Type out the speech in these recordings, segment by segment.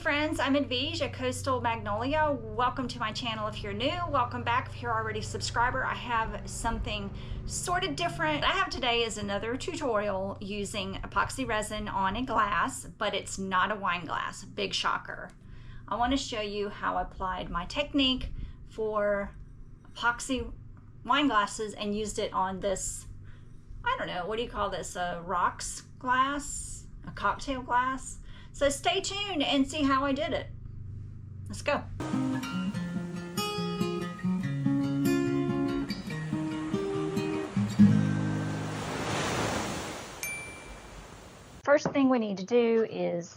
friends, I'm Advige, a coastal magnolia. Welcome to my channel if you're new. Welcome back if you're already a subscriber. I have something sort of different. What I have today is another tutorial using epoxy resin on a glass, but it's not a wine glass. Big shocker. I want to show you how I applied my technique for epoxy wine glasses and used it on this, I don't know, what do you call this? A rocks glass? A cocktail glass? So stay tuned and see how I did it. Let's go. First thing we need to do is,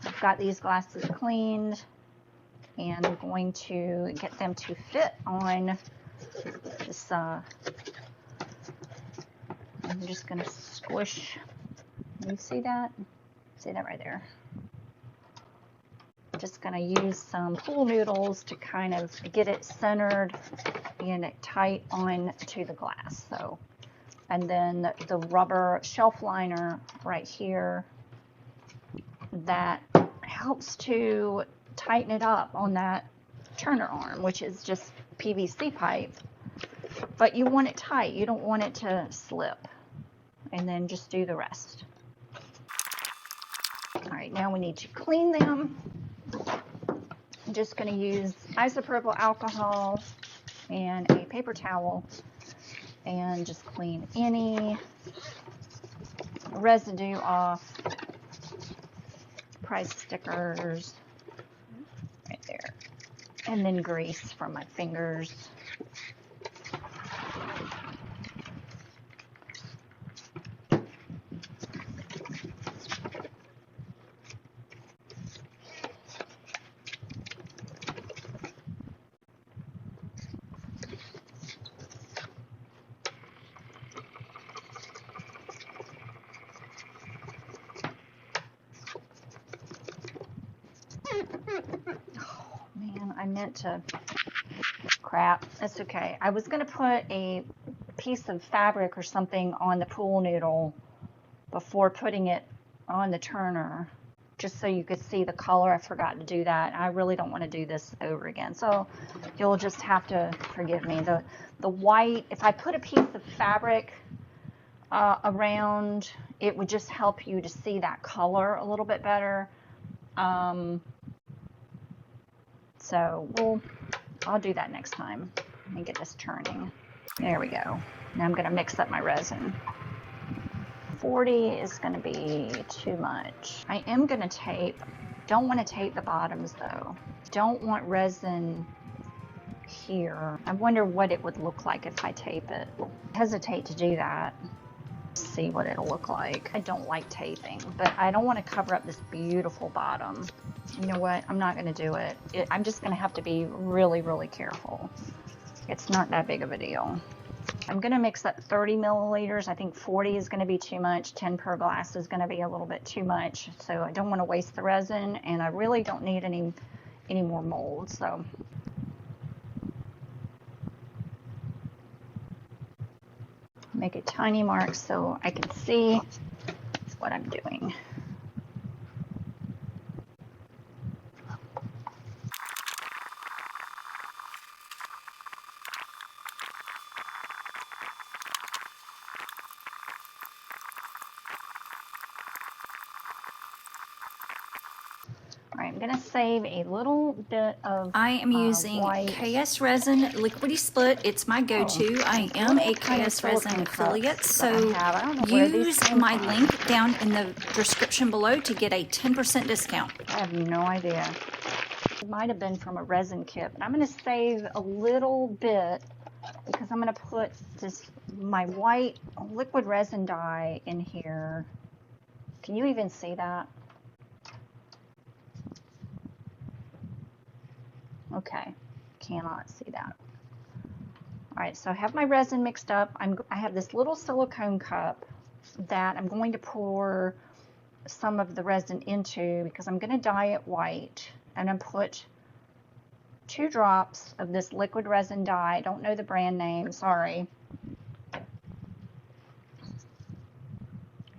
I've got these glasses cleaned and I'm going to get them to fit on this, I'm just going to squish, you see that? See that right there? Just going to use some pool noodles to kind of get it centered and tight on to the glass. So, and then the rubber shelf liner right here, that helps to tighten it up on that turner arm, which is just PVC pipe, but you want it tight, you don't want it to slip. And then just do the rest. All right, now we need to clean them. I'm just going to use isopropyl alcohol and a paper towel and just clean any residue off. Price stickers right there, and then grease from my fingers. Oh man, I meant to, crap, that's okay. I was going to put a piece of fabric or something on the pool noodle before putting it on the turner, just so you could see the color. I forgot to do that. I really don't want to do this over again, so you'll just have to forgive me. The white, if I put a piece of fabric around, it would just help you to see that color a little bit better. So I'll do that next time. Let me get this turning. There we go. Now I'm going to mix up my resin. 40 is going to be too much. I am going to tape. Don't want to tape the bottoms though. Don't want resin here. I wonder what it would look like if I tape it. I hesitate to do that. See what it'll look like. I don't like taping, but I don't want to cover up this beautiful bottom. You know what? I'm not going to do it. I'm just going to have to be really, really careful. It's not that big of a deal. I'm going to mix up 30 milliliters. I think 40 is going to be too much. 10 per glass is going to be a little bit too much. So I don't want to waste the resin, and I really don't need any more molds. So make a tiny mark so I can see what I'm doing. All right, I'm going to save a little bit of I am using white. KSRESIN Liquidy Split. It's my go-to. I am a KSRESIN affiliate, so use my link down in the description below to get a 10% discount. I have no idea. It might have been from a resin kit, but I'm going to save a little bit because I'm going to put my white liquid resin dye in here. Can you even see that? Okay, cannot see that. All right, so I have my resin mixed up. I have this little silicone cup that I'm going to pour some of the resin into because I'm going to dye it white, and I'm put 2 drops of this liquid resin dye. I don't know the brand name, sorry. And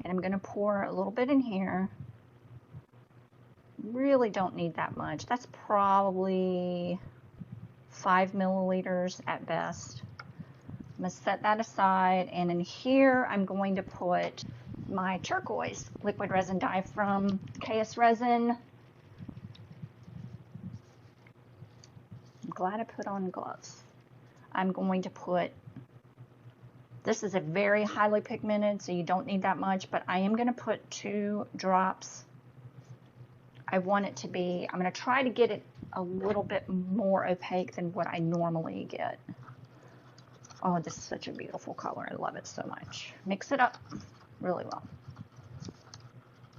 I'm going to pour a little bit in here. really don't need that much. That's probably 5 milliliters at best. I'm going to set that aside, and in here I'm going to put my turquoise liquid resin dye from KSRESIN. I'm glad I put on gloves. I'm going to put, this is a very highly pigmented, so you don't need that much, but I am going to put 2 drops. I want it to be, I'm going to try to get it a little bit more opaque than what I normally get. Oh, this is such a beautiful color. I love it so much. Mix it up really well.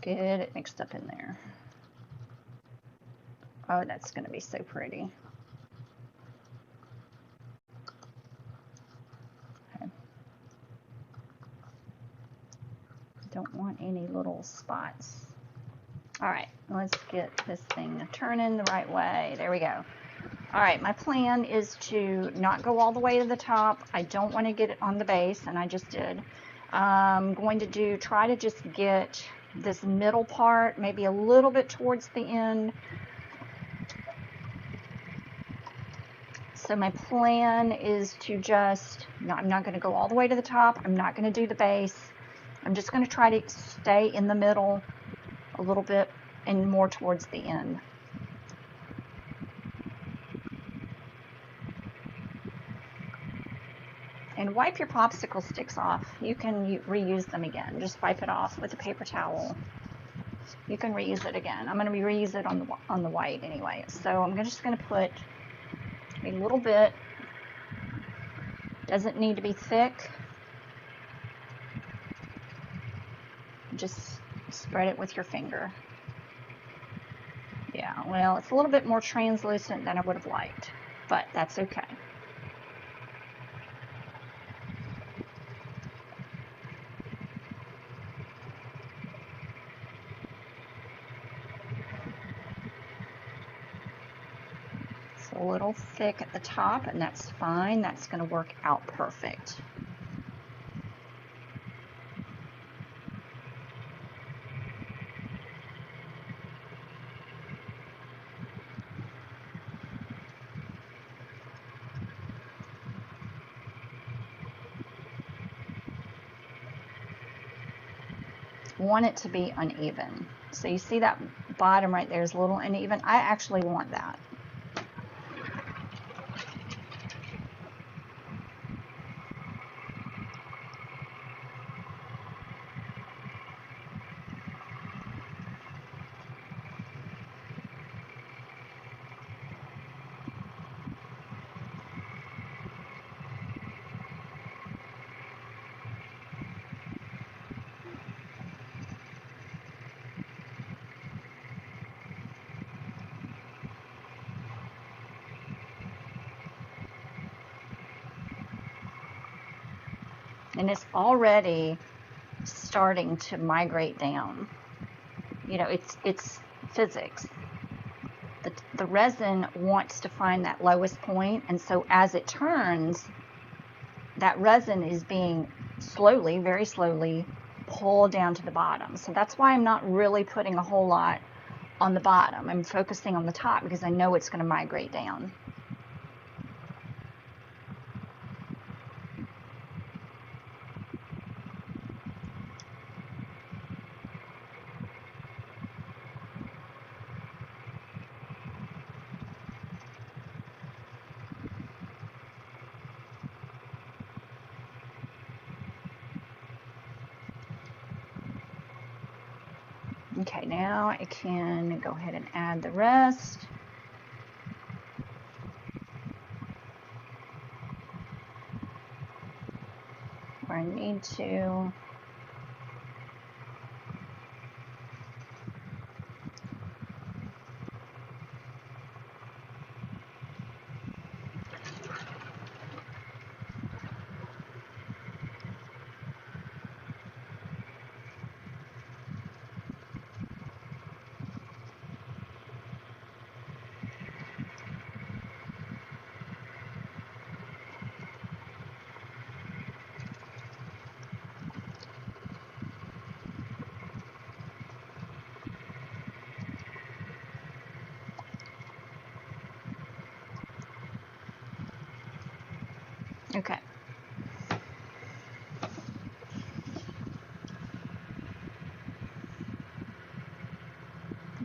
Get it mixed up in there. Oh, that's going to be so pretty. Okay. Don't want any little spots. All right, let's get this thing turning the right way. There we go. All right, my plan is to not go all the way to the top. I don't want to get it on the base, and I just did. I'm going to try to just get this middle part, maybe a little bit towards the end. So my plan is to just, no, I'm not going to go all the way to the top. I'm not going to do the base. I'm just going to try to stay in the middle a little bit and more towards the end. And wipe your popsicle sticks off. You can reuse them again. Just wipe it off with a paper towel. You can reuse it again. I'm going to reuse it on the white anyway. So I'm just going to put a little bit. Doesn't need to be thick. Just spread it with your finger. Yeah, well, it's a little bit more translucent than I would have liked, but that's okay. A little thick at the top, and that's fine. That's going to work out perfect. Want it to be uneven. So you see that bottom right there is a little uneven. I actually want that. And it's already starting to migrate down. You know, it's physics. The resin wants to find that lowest point, and so as it turns, that resin is being slowly, very slowly, pulled down to the bottom. So that's why I'm not really putting a whole lot on the bottom. I'm focusing on the top because I know it's going to migrate down. Okay, now I can go ahead and add the rest. Where I need to. Okay.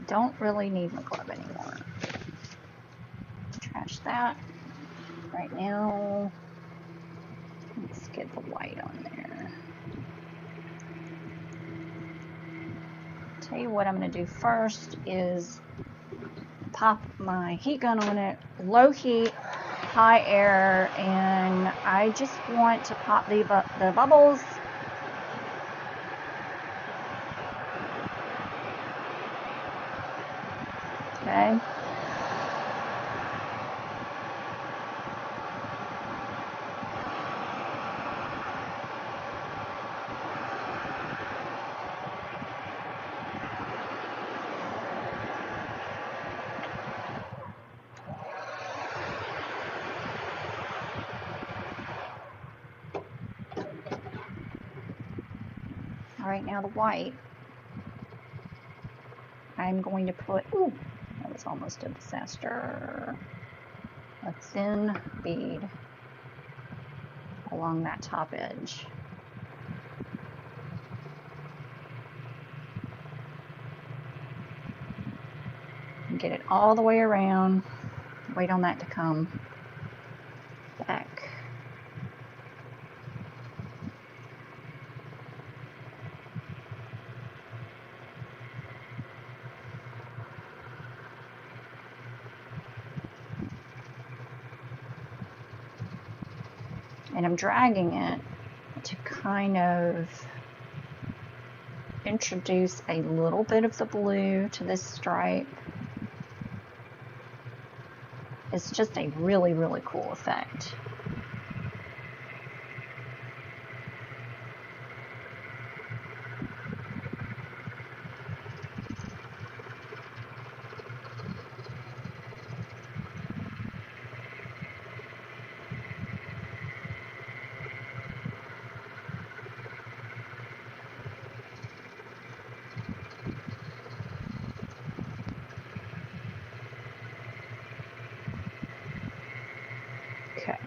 Don't really need my glove anymore. Trash that. Right now, let's get the white on there. Tell you what I'm going to do first is pop my heat gun on it, low heat, high air, and I just want to pop the bubbles. Okay. All right, now the white. I'm going to put, ooh, that was almost a disaster. A thin bead along that top edge. And get it all the way around. Wait on that to come back. And I'm dragging it to kind of introduce a little bit of the blue to this stripe. It's just a really, really cool effect. Okay.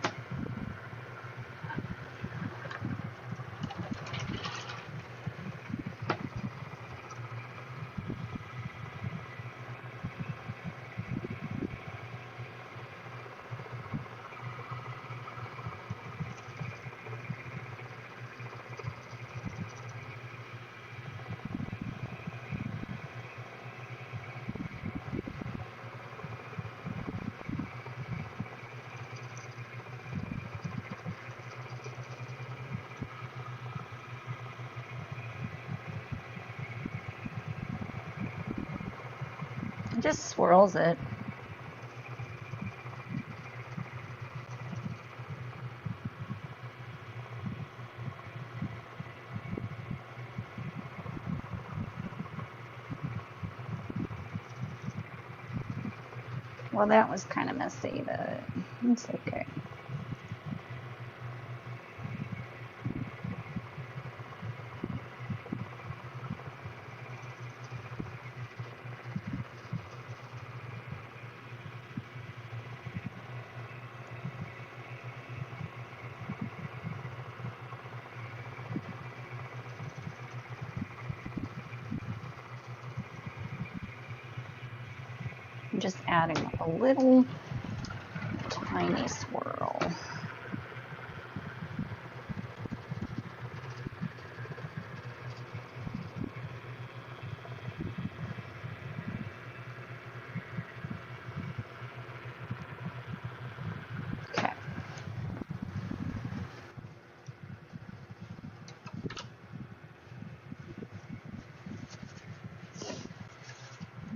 It just swirls it. Well, that was kind of messy, but it's okay. I'm just adding a little tiny swirl. Okay.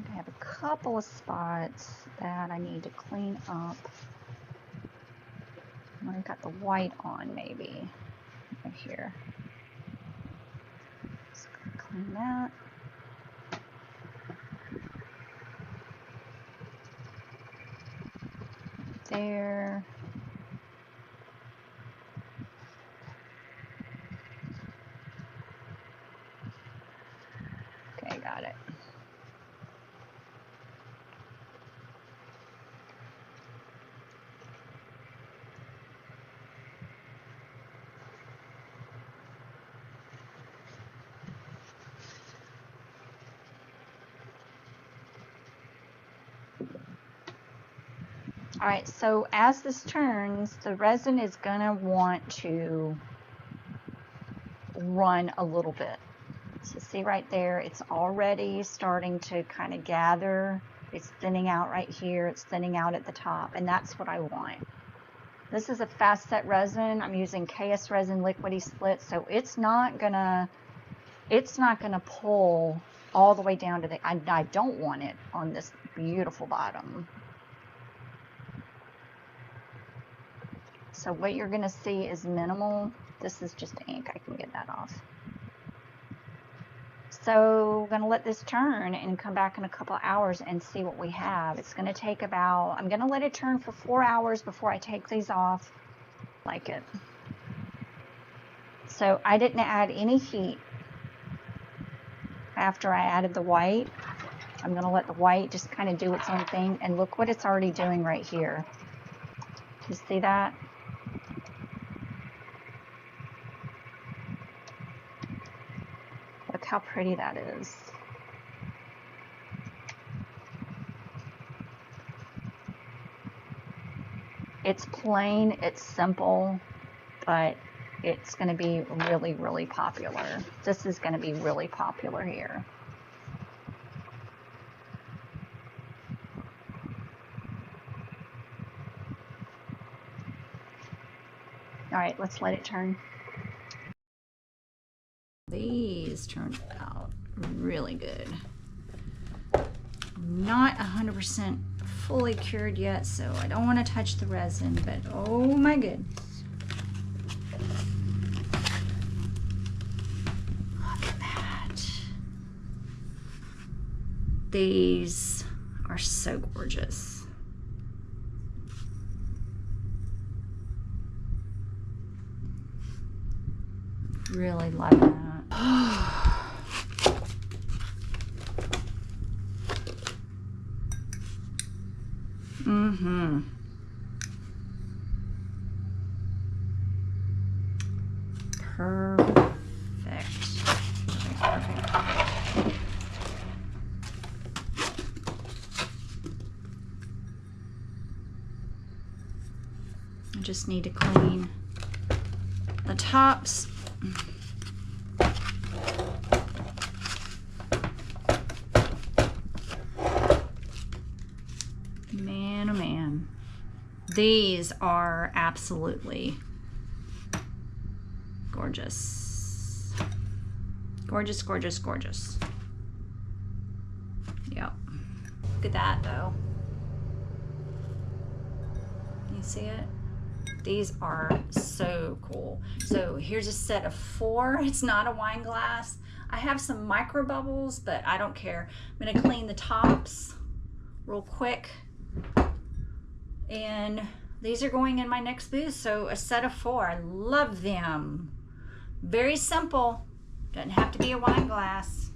I have a couple of spots that I need to clean up. I got the white on, maybe right here. Just gonna clean that. There. Okay, got it. All right, so as this turns, the resin is gonna want to run a little bit. So see right there, it's already starting to kind of gather. It's thinning out right here, it's thinning out at the top, and that's what I want. This is a fast set resin. I'm using KSRESIN liquidy split, so it's not gonna pull all the way down to the, I don't want it on this beautiful bottom. So what you're gonna see is minimal. This is just ink, I can get that off. So I'm gonna let this turn and come back in a couple of hours and see what we have. It's gonna take about, I'm gonna let it turn for 4 hours before I take these off. Like it. So I didn't add any heat after I added the white. I'm gonna let the white just kind of do its own thing, and look what it's already doing right here. You see that? Look how pretty that is. It's plain, it's simple, but it's going to be really, really popular. This is going to be really popular here. All right, let's let it turn. These turned out really good. Not 100% fully cured yet, so I don't want to touch the resin, but oh my goodness. Look at that. These are so gorgeous. Really loving that. Mm-hmm. Perfect. Perfect. I just need to clean the tops. Man, oh man. These are absolutely gorgeous. Gorgeous, gorgeous, gorgeous. Yep. Look at that though. You see it? These are so cool. So here's a set of 4. It's not a wine glass. I have some micro bubbles, but I don't care. I'm gonna clean the tops real quick. And these are going in my next booth. So a set of 4. I love them. Very simple. Doesn't have to be a wine glass.